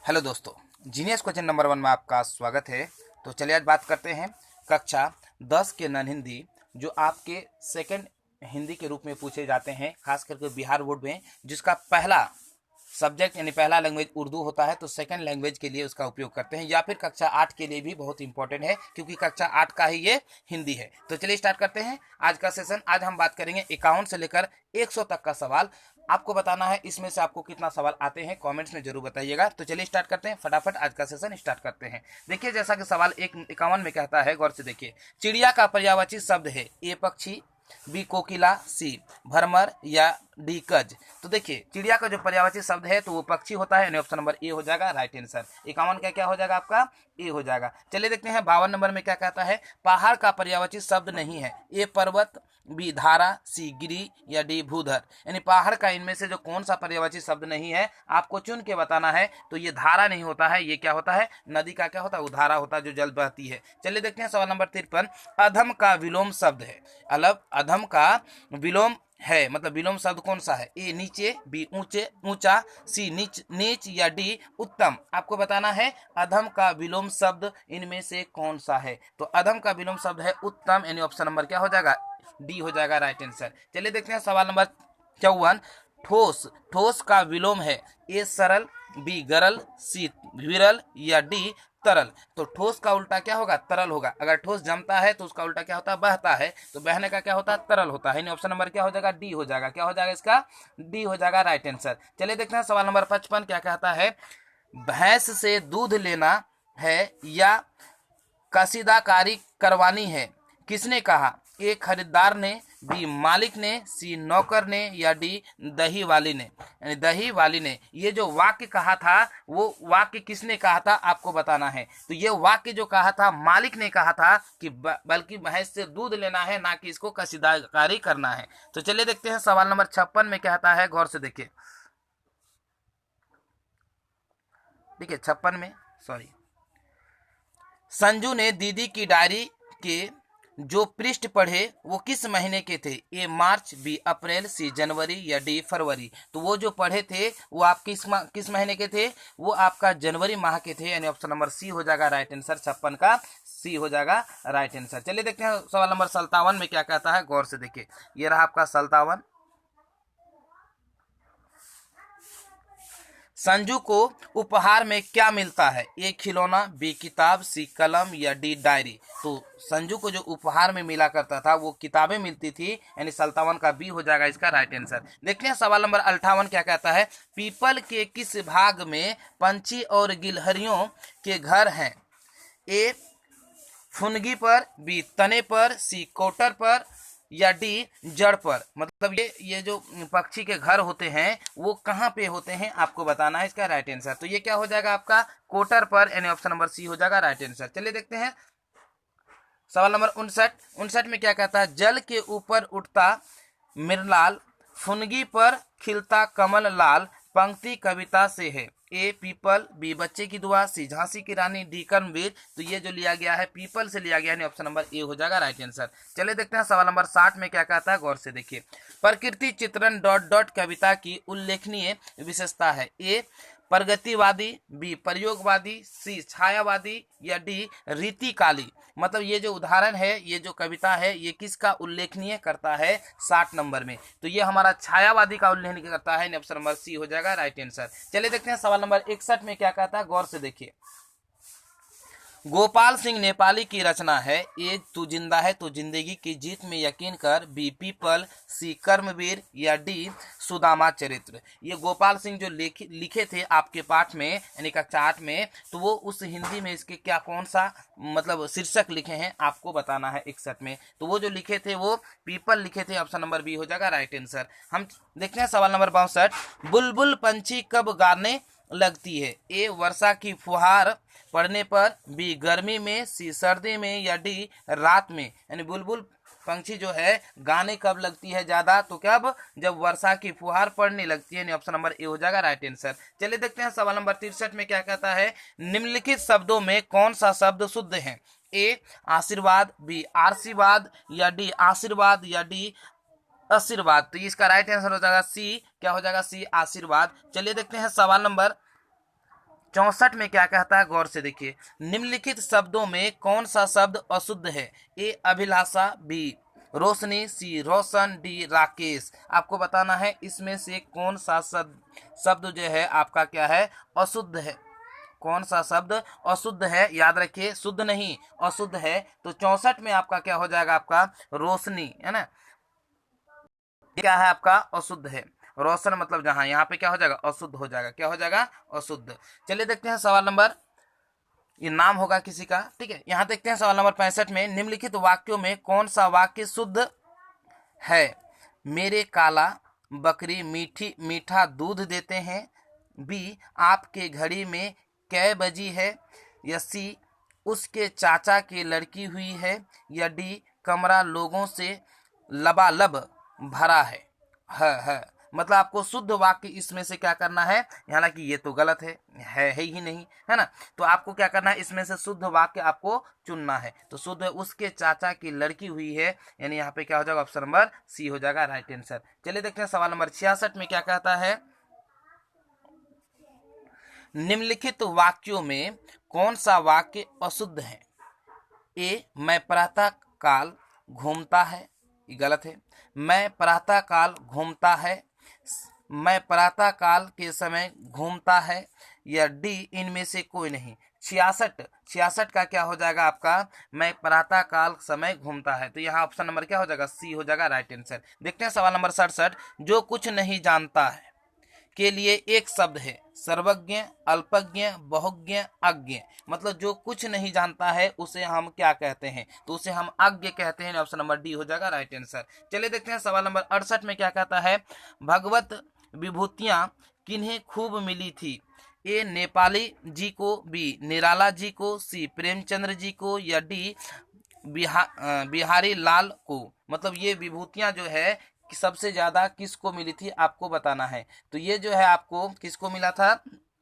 Hello दोस्तों, genius question number 1 में आपका स्वागत है। तो चलिए आज बात करते हैं कक्षा 10 के नॉन हिंदी जो आपके सेकंड हिंदी के रूप में पूछे जाते हैं, खास करके बिहार बोर्ड में, जिसका पहला सब्जेक्ट यानी पहला लैंग्वेज उर्दू होता है, तो सेकंड लैंग्वेज के लिए उसका उपयोग करते हैं, या फिर कक्षा 8 के लिए भी बहुत इंपॉर्टेंट है क्योंकि कक्षा 8 का ही ये हिंदी है। तो चलिए स्टार्ट करते हैं आज का सेशन। आज हम बात करेंगे 51 से लेकर 100 तक का सवाल। आपको बताना है इसमें से आपको कितना सवाल आते हैं, कमेंट्स में जरूर बताइएगा। तो चलिए स्टार्ट करते हैं, फटाफट आज का सेशन स्टार्ट करते हैं। देखिए, जैसा कि सवाल 51 में कहता है, गौर से देखिए। चिड़िया का पर्यायवाची शब्द है ए पक्षी, बी कोकिला, सी भरमर या डी कज। तो देखिए, चिड़िया का जो पर्यायवाची शब्द है तो वो पक्षी होता है, यानी ऑप्शन नंबर ए हो जाएगा राइट आंसर। 51 का क्या हो जाएगा आपका? ए हो जाएगा। चलिए देखते हैं 52 नंबर में क्या कहता है। पहाड़ का पर्यायवाची शब्द नहीं है, ए पर्वत, बी धारा, सी गिरी या डी भूधर। यानी पहाड़ का इनमें से जो कौन सा पर्यायवाची शब्द नहीं है आपको चुन के बताना है। तो ये धारा नहीं होता है, ये क्या होता है? नदी का क्या होता है? उधारा होता है, जो जल बहती है। चलिए देखते हैं सवाल नंबर 53। अधम का विलोम शब्द है। अलग अधम का विलोम है, मतलब विलोम शब्द कौन सा है? ए नीचे, बी ऊंचे ऊंचा, सी नीच नीच या डी उत्तम। आपको बताना है अधम का विलोम शब्द इनमें से कौन सा है। तो अधम का विलोम शब्द है उत्तम, यानी ऑप्शन नंबर क्या हो जाएगा? डी हो जाएगा राइट आंसर। चलिए देखते हैं सवाल नंबर 54। ठोस, ठोस का विलोम है ए सरल, बी गरल, सी विरल या डी तरल। तो ठोस का उल्टा क्या होगा? तरल होगा। अगर ठोस जमता है तो उसका उल्टा क्या होता है? बहता है। तो बहने का क्या होता है? तरल होता है। ऑप्शन नंबर क्या हो जाएगा? डी हो जाएगा। क्या हो जाएगा इसका? डी हो जाएगा राइट आंसर। चलिए देखते हैं सवाल नंबर 55 क्या कहता है। भैंस से दूध लेना है या कसीदाकारी करवानी है, किसने कहा? ए खरीदार ने, बी मालिक ने, सी नौकर ने या डी दही वाली ने। यानी दही वाली ने ये जो वाक्य कहा था वो वाक्य किसने कहा था आपको बताना है। तो ये वाक्य जो कहा था मालिक ने कहा था कि बल्कि भैंस से दूध लेना है, ना कि इसको कसीदाकारी करना है। तो चलिए देखते हैं सवाल नंबर 56 में कहता है, गौर से देखिए। देखिए 56 में, सॉरी, संजू ने दीदी की डायरी के जो पृष्ठ पढ़े वो किस महीने के थे? ए मार्च, बी अप्रैल, सी जनवरी या डी फरवरी। तो वो जो पढ़े थे वो आप किस महीने के थे? वो आपका जनवरी माह के थे, यानी ऑप्शन नंबर सी हो जाएगा राइट आंसर। 56 का सी हो जाएगा राइट आंसर। चलिए देखते हैं सवाल नंबर 57 में क्या कहता है, गौर से देखिए। ये रहा आपका 57। संजू को उपहार में क्या मिलता है? ए खिलौना, बी किताब, सी कलम या डी डायरी। तो संजू को जो उपहार में मिला करता था वो किताबें मिलती थी, यानी 57 का बी हो जाएगा इसका राइट आंसर। देखते हैं सवाल नंबर 58 क्या कहता है। पीपल के किस भाग में पंछी और गिलहरियों के घर हैं? ए फुनगी पर, बी तने पर, सी कोटर पर या डी जड़ पर। मतलब ये जो पक्षी के घर होते हैं वो कहाँ पे होते हैं आपको बताना है इसका राइट आंसर। तो ये क्या हो जाएगा आपका? कोटर पर, यानी ऑप्शन नंबर सी हो जाएगा राइट आंसर। चलिए देखते हैं सवाल नंबर 59 में क्या कहता है। जल के ऊपर उठता मिरलाल, फुनगी पर खिलता कमल लाल, पंक्ति कविता से है। ए पीपल, बी बच्चे की दुआ, सी झांसी की रानी, डी कर्मवीर। तो ये जो लिया गया है पीपल से लिया गया है, ऑप्शन नंबर ए हो जाएगा राइट आंसर। चलिए देखते हैं सवाल नंबर 60 में क्या कहता है, गौर से देखिए। प्रकृति चित्रण डॉट डॉट कविता की उल्लेखनीय विशेषता है। ए प्रगतिवादी, बी प्रयोगवादी, सी छायावादी या डी रीतिकाली। मतलब ये जो उदाहरण है, ये जो कविता है, ये किसका उल्लेखनीय करता है? 60 नंबर में। तो ये हमारा छायावादी का उल्लेखनीय करता है, ऑप्शन नंबर सी हो जाएगा राइट आंसर। चलिए देखते हैं सवाल नंबर 61 में क्या कहता है, गौर से देखिए। गोपाल सिंह नेपाली की रचना है। ए तू जिंदा है तो जिंदगी की जीत में यकीन कर, बी पीपल, सी कर्मवीर या डी सुदामा चरित्र। ये गोपाल सिंह जो लिखे थे आपके पाठ में, यानी कक्षा 8 में, तो वो उस हिंदी में इसके क्या कौन सा मतलब शीर्षक लिखे हैं आपको बताना है 61 में। तो वो जो लिखे थे वो पीपल लिखे थे, ऑप्शन नंबर बी हो जाएगा राइट आंसर। हम देखते हैं सवाल नंबर 62। बुलबुल पंछी कब गाने लगती है? ए वर्षा की फुहार पड़ने पर, बी गर्मी में, सी सर्दी में या डी रात में। यानी बुलबुल पंछी जो है गाने कब लगती है ज्यादा? तो कब? जब वर्षा की फुहार पड़ने लगती है, ऑप्शन नंबर ए हो जाएगा राइट आंसर। चलिए देखते हैं सवाल नंबर 63 में क्या कहता है। निम्नलिखित शब्दों में कौन सा शब्द शुद्ध है? ए आशीर्वाद, बी आशीर्वाद या डी आशीर्वाद या डी आशीर्वाद। तो इसका राइट आंसर हो जाएगा सी। क्या हो जाएगा? सी आशीर्वाद। चलिए देखते हैं सवाल नंबर 64 में क्या कहता है, गौर से देखिए। निम्नलिखित शब्दों में कौन सा शब्द अशुद्ध है? ए अभिलाषा, बी रोशनी, सी रोशन, डी राकेश। आपको बताना है इसमें से कौन सा शब्द जो है आपका क्या है, अशुद्ध है। कौन सा शब्द अशुद्ध है? याद रखिए, शुद्ध नहीं, अशुद्ध है। तो 64 में आपका क्या हो जाएगा, आपका रोशनी, है ना। क्या है आपका, अशुद्ध है। रोशन मतलब जहां, यहाँ पे क्या हो जाएगा, अशुद्ध हो जाएगा। क्या हो जाएगा, अशुद्ध। चलिए देखते हैं सवाल नंबर, ये नाम होगा किसी का, ठीक है। यहाँ देखते हैं सवाल नंबर 65 में, निम्नलिखित वाक्यों में कौन सा वाक्य शुद्ध है? मेरे काला बकरी मीठा दूध देते हैं, बी आपके घड़ी में कै बजी है, या सी उसके चाचा की लड़की हुई है, या डी कमरा लोगों से लबालब भरा है। मतलब आपको शुद्ध वाक्य इसमें से क्या करना है, हालांकि ये तो गलत है ही नहीं, है ना। तो आपको क्या करना है, इसमें से शुद्ध वाक्य आपको चुनना है। तो शुद्ध उसके चाचा की लड़की हुई है, यानी यहाँ पे क्या हो जाएगा, ऑप्शन नंबर सी हो जाएगा राइट आंसर। चलिए देखते हैं सवाल नंबर 66 में क्या कहता है। निम्नलिखित वाक्यों में कौन सा वाक्य अशुद्ध है? ए मैं प्रातः काल घूमता है, ये गलत है। मैं प्रातः काल घूमता है, मैं प्रातः काल के समय घूमता है, या डी इनमें से कोई नहीं। 66 का क्या हो जाएगा आपका, मैं प्रातः काल समय घूमता है। तो यहाँ ऑप्शन नंबर क्या हो जाएगा, सी हो जाएगा राइट आंसर। देखते हैं सवाल नंबर 67, जो कुछ नहीं जानता है के लिए एक शब्द है, सर्वज्ञ, अल्पज्ञ, बहुज्ञ, अज्ञ। मतलब जो कुछ नहीं जानता है उसे हम क्या कहते हैं, तो उसे हम अज्ञ कहते हैं। ऑप्शन नंबर डी हो जाएगा राइट आंसर। चलिए देखते हैं सवाल नंबर 68 में क्या कहता है। भगवत विभूतियां किन्हें खूब मिली थी? ए नेपाली जी को, बी निराला जी को, सी प्रेमचंद्र जी को, या डी बिहारी लाल को। मतलब ये विभूतियां जो है कि सबसे ज्यादा किसको मिली थी, आपको बताना है। तो ये जो है आपको किसको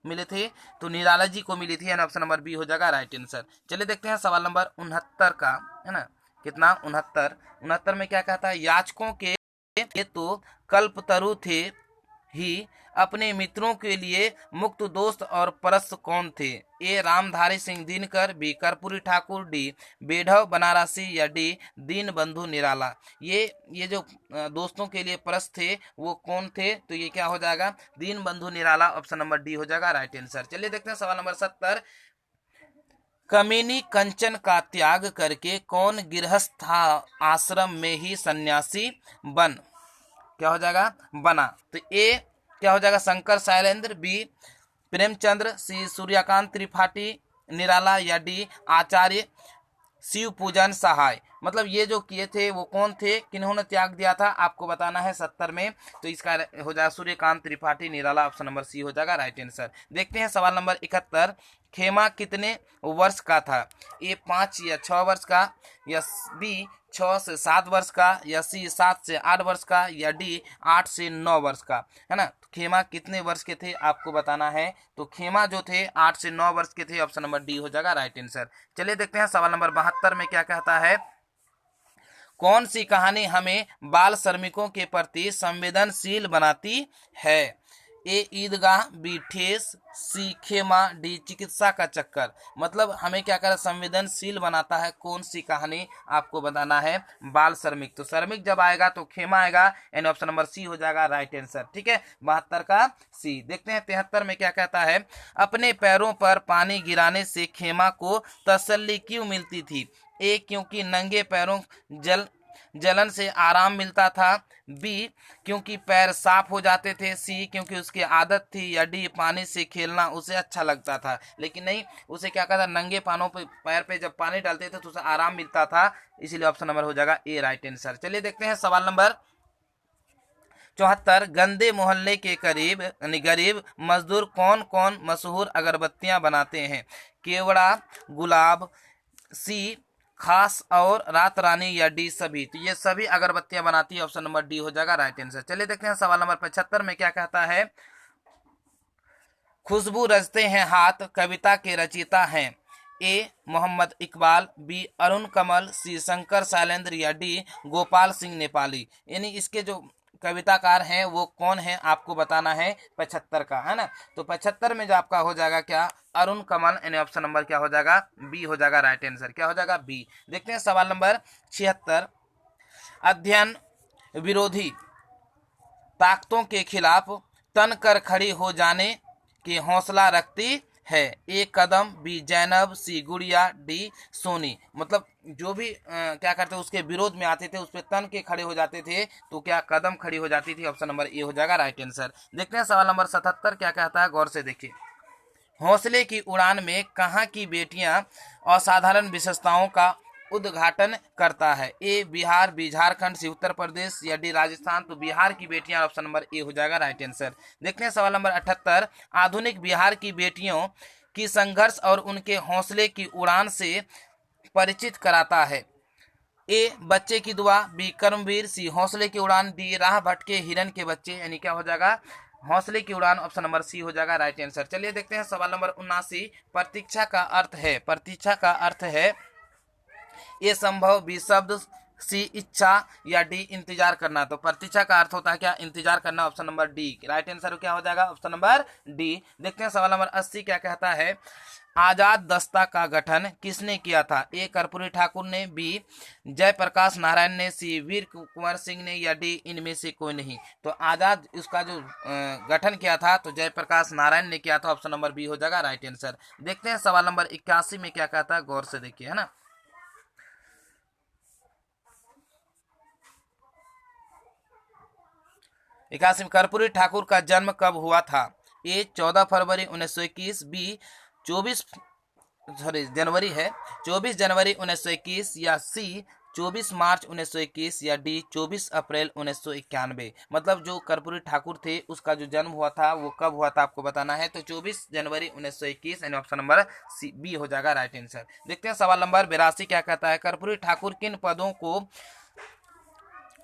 मिले थे, तो निराला जी को मिली थी, ऑप्शन नंबर बी हो जाएगा राइट आंसर। चलिए देखते हैं सवाल नंबर 69 का, है ना, कितना, 69 में क्या कहता है। याचकों के ये तो कल्पतरु थे ही, अपने मित्रों के लिए मुक्त दोस्त और परस्त कौन थे? ए रामधारी सिंह दिनकर, बी कर्पूरी ठाकुर, डी बेढव बनारसी, या डी दीन बंधु निराला। ये जो दोस्तों के लिए परस्त थे वो कौन थे, तो ये क्या हो जाएगा, दीन बंधु निराला। ऑप्शन नंबर डी हो जाएगा राइट आंसर। चलिए देखते हैं सवाल नंबर 70, कमिनी कंचन का त्याग करके कौन गृहस्थ आश्रम में ही सन्यासी क्या हो जाएगा, बना? तो ए क्या हो जाएगा, शंकर शैलेंद्र, बी प्रेमचंद्र, सी सूर्यकांत त्रिपाठी निराला, या डी आचार्य शिव पूजन सहाय। मतलब ये जो किए थे वो कौन थे, किन्होंने त्याग दिया था, आपको बताना है 70 में। तो इसका हो जाएगा Suryakant Tripathi Nirala. Option number C हो जाएगा राइट आंसर। देखते हैं सवाल नंबर 71, खेमा कितने वर्ष का था? ए 5 या 6 वर्ष का, या बी 6 से 7 वर्ष का, या सी 7 से 8 वर्ष का, या डी 8 से 9 वर्ष का, है ना। तो खेमा कितने वर्ष के थे आपको बताना है। तो खेमा जो थे 8 से 9 वर्ष के थे। ऑप्शन नंबर डी हो जाएगा राइट आंसर। चलिए देखते हैं सवाल नंबर 72 में क्या कहता है। कौन सी कहानी हमें बाल श्रमिकों के प्रति संवेदनशील बनाती है? ए ईदगाह, बी ठेस, सी खेमा, डी चिकित्सा का चक्कर। मतलब हमें क्या कर संवेदनशील बनाता है, कौन सी कहानी आपको बताना है, बाल श्रमिक। तो श्रमिक जब आएगा तो खेमा आएगा, यानी ऑप्शन नंबर सी हो जाएगा राइट आंसर। ठीक है, 72 का सी। देखते हैं 73 में क्या कहता है। अपने पैरों पर पानी गिराने से खेमा को तसल्ली क्यों मिलती थी? ए क्योंकि नंगे पैरों जलन से आराम मिलता था, बी क्योंकि पैर साफ हो जाते थे, सी क्योंकि उसकी आदत थी, या डी पानी से खेलना उसे अच्छा लगता था। लेकिन नहीं, उसे क्या कहता, नंगे पानों पे पैर पे जब पानी डालते थे तो उसे आराम मिलता था, इसीलिए ऑप्शन नंबर हो जाएगा ए राइट आंसर। चलिए देखते हैं सवाल नंबर 74, गंदे मोहल्ले के गरीब मजदूर कौन कौन मशहूर अगरबत्तियां बनाते हैं? केवड़ा, गुलाब, सी खास और रात रानी, या डी सभी। तो ये सभी अगरबत्तियां बनाती है। ऑप्शन नंबर डी हो जाएगा राइट आंसर। चलिए देखते हैं सवाल नंबर 75 में क्या कहता है। खुशबू रचते हैं हाथ कविता के रचयिता हैं? ए मोहम्मद इकबाल, बी अरुण कमल, सी शंकर शैलेंद्र, या डी गोपाल सिंह नेपाली। यानी इसके जो कविताकार हैं वो कौन है आपको बताना है 75 का, है ना। तो 75 में जो आपका हो जाएगा क्या, अरुण कमल, यानी ऑप्शन नंबर क्या हो जाएगा, बी हो जाएगा राइट आंसर। क्या हो जाएगा, बी। देखते हैं सवाल नंबर 76। अध्ययन विरोधी ताकतों के खिलाफ तन कर खड़ी हो जाने की हौसला रखती है। ए कदम, बी जैनब, सी गुड़िया, डी सोनी। मतलब जो भी क्या करते उसके विरोध में आते थे, उस पर तन के खड़े हो जाते थे, तो क्या कदम खड़ी हो जाती थी। ऑप्शन नंबर ए हो जाएगा राइट आंसर। देखते हैं सवाल नंबर 77 क्या कहता है, गौर से देखिए। हौसले की उड़ान में कहाँ की बेटियां असाधारण विशेषताओं का उद्घाटन करता है। ए बिहार, बी झारखंड, सी उत्तर प्रदेश, या डी राजस्थान। तो बिहार की बेटियां, ऑप्शन नंबर ए हो जाएगा राइट आंसर। देखते हैं सवाल नंबर 78। आधुनिक बिहार की बेटियों की संघर्ष और उनके हौसले की उड़ान से परिचित कराता है। ए बच्चे की दुआ, बी कर्मवीर, सी हौसले की उड़ान, डी राह भटके हिरन के बच्चे। यानी क्या हो जाएगा, हौसले की उड़ान, ऑप्शन नंबर सी हो जाएगा राइट आंसर। चलिए देखते हैं सवाल नंबर 79। प्रतीक्षा का अर्थ है, प्रतीक्षा का अर्थ है ए संभव, बी शब्द, सी इच्छा, या डी इंतजार करना। तो प्रतीक्षा का अर्थ होता है क्या, इंतजार करना। Option number D right answer क्या हो जाएगा, ऑप्शन नंबर डी। देखते हैं सवाल नंबर 80 क्या कहता है। आजाद दस्ता का गठन किसने किया था। ए कर्पूरी ठाकुर ने, बी जयप्रकाश नारायण ने, सी वीर कुंवर सिंह ने, या डी इनमें से कोई नहीं। तो आजाद उसका जो गठन किया था तो जयप्रकाश नारायण ने किया था। ऑप्शन नंबर बी हो जाएगा राइट आंसर। देखते हैं सवाल नंबर 81 में क्या कहता है, गौर से देखिए, है ना। 81 में कर्पूरी ठाकुर का जन्म कब हुआ था। ए 14 फरवरी 1921, बी 24 जनवरी है 24 जनवरी 1921, या सी 24 मार्च 1921, या डी 24 अप्रैल 1991। मतलब जो कर्पूरी ठाकुर थे उसका जो जन्म हुआ था वो कब हुआ था आपको बताना है। तो 24 जनवरी 1921, यानी ऑप्शन नंबर सी बी हो जाएगा राइट आंसर। देखते हैं सवाल नंबर 82 क्या कहता है। कर्पूरी ठाकुर किन पदों को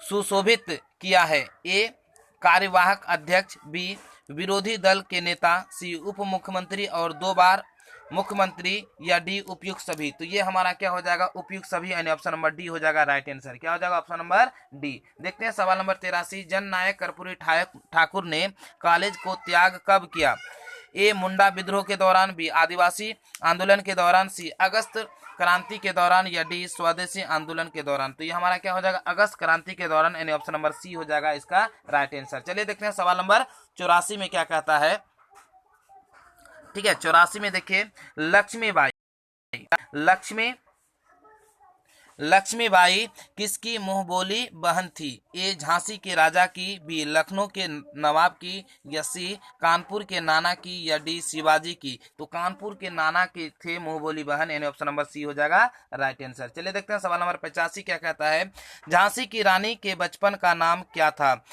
सुशोभित किया है। ए कार्यवाहक अध्यक्ष, बी विरोधी दल के नेता, सी उप मुख्यमंत्री और 2 बार मुख्यमंत्री, या डी उपयुक्त सभी। तो ये हमारा क्या हो जाएगा, उपयुक्त सभी, यानी ऑप्शन नंबर डी हो जाएगा राइट आंसर। क्या हो जाएगा, ऑप्शन नंबर डी। देखते हैं सवाल नंबर 83। जन नायक कर्पूरी ठाकुर ने कॉलेज को त्याग कब किया। ए मुंडा विद्रोह के दौरान, बी आदिवासी आंदोलन के दौरान, सी अगस्त क्रांति के दौरान, या डी स्वदेशी आंदोलन के दौरान। तो ये हमारा क्या हो जाएगा, अगस्त क्रांति के दौरान, यानी ऑप्शन नंबर सी हो जाएगा इसका राइट आंसर। चलिए देखते हैं सवाल नंबर 84 में क्या कहता है। ठीक है, 84 में देखिए। लक्ष्मीबाई किसकी मुंहबोली बहन थी। ए झांसी के राजा की, बी लखनऊ के नवाब की, या सी कानपुर के नाना की, या डी शिवाजी की। तो कानपुर के नाना के थे मुंहबोली बहन, यानी ऑप्शन नंबर सी हो जाएगा राइट आंसर। चलिए देखते हैं सवाल नंबर 85 क्या कहता है। झांसी की रानी के बचपन का नाम क्या था।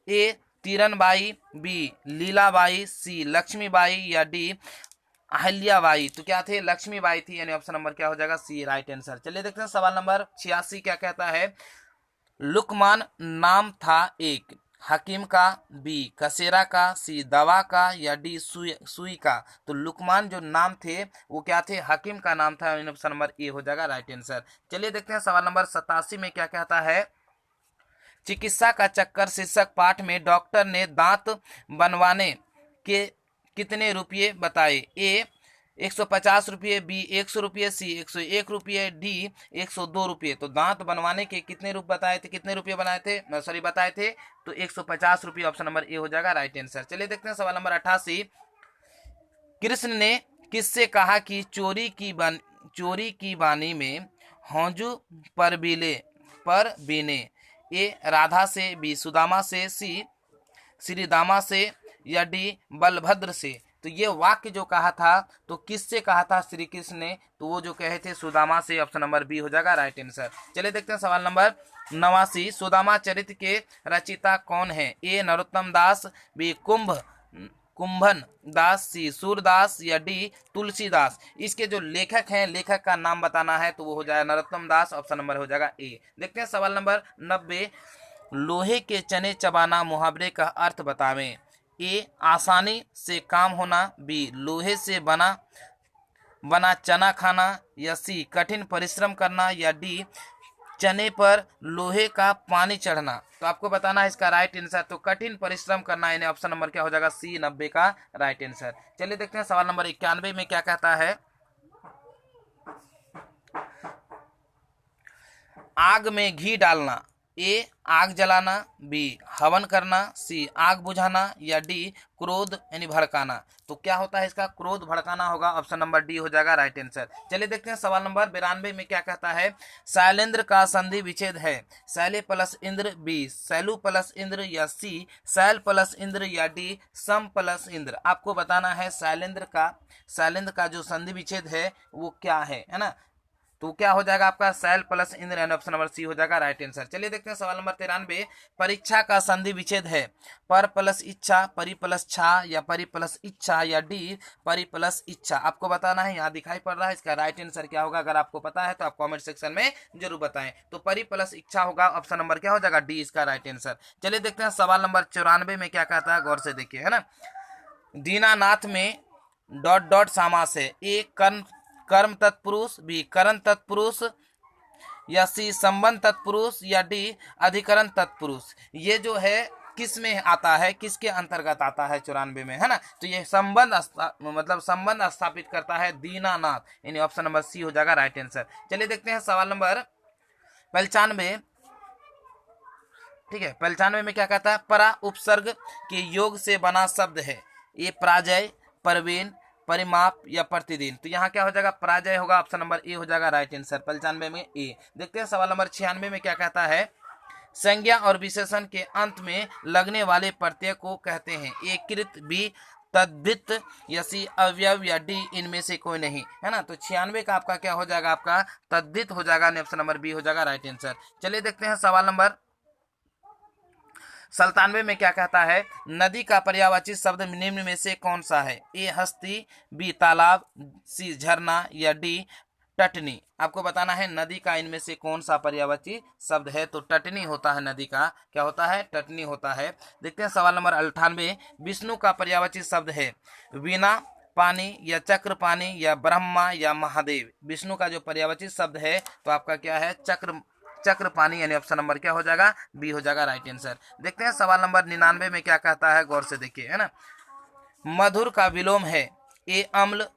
ए तीरनबाई, बी लीलाबाई, सी लक्ष्मीबाई, या डी अहल्याबाई। तो क्या थे, लक्ष्मीबाई थी, यानी ऑप्शन नंबर क्या हो जाएगा सी राइट आंसर। चलिए देखते हैं सवाल नंबर 86 क्या कहता है। लुकमान नाम था एक हकीम का, बी कसेरा का, सी दवा का, या डी सुई का। तो लुकमान जो नाम थे वो क्या थे, हकीम का नाम था, यानी ऑप्शन नंबर ए हो जाएगा राइट आंसर। चलिए देखते हैं सवाल नंबर 87 में क्या कहता है। चिकित्सा का चक्कर शीर्षक पाठ में डॉक्टर ने दांत बनवाने के कितने रुपये बताए। ए 150 रुपये, बी 100 रुपये, सी 101 रुपये, डी 102 रुपये। तो दांत बनवाने के कितने रुपये बताए थे, कितने रुपये बताए थे, तो 150 रुपये, ऑप्शन नंबर ए हो जाएगा राइट आंसर। चलिए देखते हैं सवाल नंबर 88। कृष्ण ने किससे कहा कि चोरी की बानी में हौजू पर बीने। ए राधा से, बी सुदामा से, सी श्रीदामा से, या डी बलभद्र से। तो ये वाक्य जो कहा था तो किससे कहा था श्री कृष्ण ने, तो वो जो कहे थे सुदामा से, ऑप्शन नंबर बी हो जाएगा राइट आंसर। चलिए देखते हैं सवाल नंबर 89। सुदामा चरित्र के रचिता कौन है। ए नरोत्तम दास, बी कुंभन दास, सी सूरदास, या डी तुलसीदास। इसके जो लेखक हैं, लेखक का नाम बताना है, तो वो हो जाएगा नरोत्तम दास, ऑप्शन नंबर हो जाएगा ए। देखते हैं सवाल नंबर 90। लोहे के चने चबाना मुहावरे का अर्थ बतावें। ए आसानी से काम होना, बी लोहे से बना चना खाना, या सी कठिन परिश्रम करना, या डी चने पर लोहे का पानी चढ़ना। तो आपको बताना है इसका राइट आंसर। तो कठिन परिश्रम करना, यानी ऑप्शन नंबर क्या हो जाएगा सी 90 का राइट आंसर। चलिए देखते हैं सवाल नंबर 91 में क्या कहता है। आग में घी डालना, ए आग जलाना, बी हवन करना, सी आग बुझाना, या डी क्रोध यानी भड़काना। तो क्या होता है इसका, क्रोध भड़काना होगा, ऑप्शन नंबर डी हो जाएगा राइट आंसर। चलिए देखते हैं सवाल नंबर 92 में क्या कहता है। शैलेंद्र का संधि विच्छेद है, शैले प्लस इंद्र, बी शैलू प्लस इंद्र, या सी शैल प्लस इंद्र, या डी सम प्लस इंद्र। आपको बताना है शैलेंद्र का जो संधि विच्छेद है वो क्या है ना। तो क्या हो जाएगा आपका शैल प्लस इंद्र, एंड ऑप्शन नंबर सी हो जाएगा राइट आंसर। चलिए देखते हैं सवाल नंबर 93। परीक्षा का संधि विच्छेद है, पर प्लस इच्छा, परि प्लस छा, या परि प्लस इच्छा, या डी परि प्लस इच्छा। आपको बताना है, यहाँ दिखाई पड़ रहा है, इसका राइट आंसर क्या होगा। अगर आपको पता है तो आप कॉमेंट सेक्शन में जरूर बताएं। तो परि प्लस इच्छा होगा, ऑप्शन नंबर क्या हो जाएगा डी इसका राइट आंसर। चलिए देखते हैं सवाल नंबर 94 में क्या कहता है, गौर से देखिए है ना। दीनानाथ में डॉट डॉट समास है, ए कर्म तत्पुरुष, बी करण तत्पुरुष, या सी संबंध तत्पुरुष, या डी अधिकरण तत्पुरुष। ये जो है किस में आता है, किसके अंतर्गत आता है 94 में है ना। तो ये संबंध स्थापित करता है दीनानाथ, यानी ऑप्शन नंबर सी हो जाएगा राइट आंसर। चलिए देखते हैं सवाल नंबर 95। ठीक है, 95 में क्या कहता है। परा उपसर्ग के योग से बना शब्द है, ये पराजय, परवीन, परिमाप, या प्रतिदिन। तो यहाँ क्या हो जाएगा, पराजय होगा, ऑप्शन नंबर ए हो जाएगा राइट आंसर। 95 में ए। देखते हैं सवाल नंबर 96 में क्या कहता है। संज्ञा और विशेषण के अंत में लगने वाले प्रत्यय को कहते हैं, ए कृत, बी तद्धित, या सी अवयव, या डी इनमें से कोई नहीं है ना। तो 96 का आपका क्या हो जाएगा, आपका तद्धित हो जाएगा, ऑप्शन नंबर बी हो जाएगा राइट आंसर। चलिए देखते हैं सवाल नंबर 97 में क्या कहता है। नदी का पर्यायवाची शब्द निम्न में से कौन सा है, ए हस्ती, बी तालाब, सी झरना, या डी टटनी। आपको बताना है नदी का इनमें से कौन सा पर्यायवाची शब्द है। तो टटनी होता है, नदी का क्या होता है, टटनी होता है। देखते हैं सवाल नंबर 98। विष्णु का पर्यायवाची शब्द है वीणा पानी, या चक्र पानी, या ब्रह्मा, या महादेव। विष्णु का जो पर्यायवाची शब्द है तो आपका क्या है, चक्र पानी, यानी ऑप्शन नंबर क्या हो जाएगा बी हो जाएगा राइट आंसर। देखते हैं सवाल नंबर 99 में क्या कहता है, गौर से देखिए है ना। मधुर का विलोम है, ए अम्ल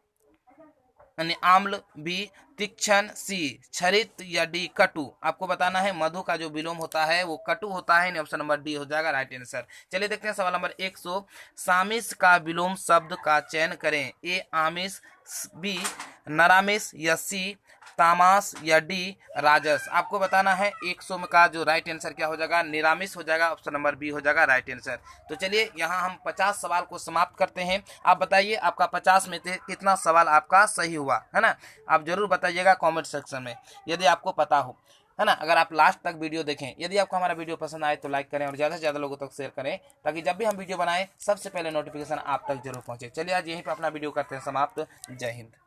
यानी आम्ल, बी तीक्ष्ण, सी क्षरित, या डी कटु। आपको बताना है मधु का जो विलोम होता है वो कटु होता है, ऑप्शन नंबर डी हो जाएगा राइट आंसर। चलिए देखते हैं सवाल नंबर 100। सामिस का विलोम शब्द का चयन करें, ए आमिष, बी नरामिष, या सी तामास, या डी राजस। आपको बताना है 100 का जो राइट आंसर क्या हो जाएगा, निरामिष हो जाएगा, ऑप्शन नंबर बी हो जाएगा राइट आंसर। तो चलिए यहाँ हम 50 सवाल को समाप्त करते हैं। आप बताइए आपका 50 में से कितना सवाल आपका सही हुआ है ना। आप जरूर बताइएगा कमेंट सेक्शन में यदि आपको पता हो है ना। अगर आप लास्ट तक वीडियो देखें, यदि आपको हमारा वीडियो पसंद आए तो लाइक करें और ज़्यादा से ज़्यादा लोगों तक शेयर करें, ताकि जब भी हम वीडियो बनाएं सबसे पहले नोटिफिकेशन आप तक जरूर पहुंचे। चलिए आज यहीं पर अपना वीडियो करते हैं समाप्त। जय हिंद।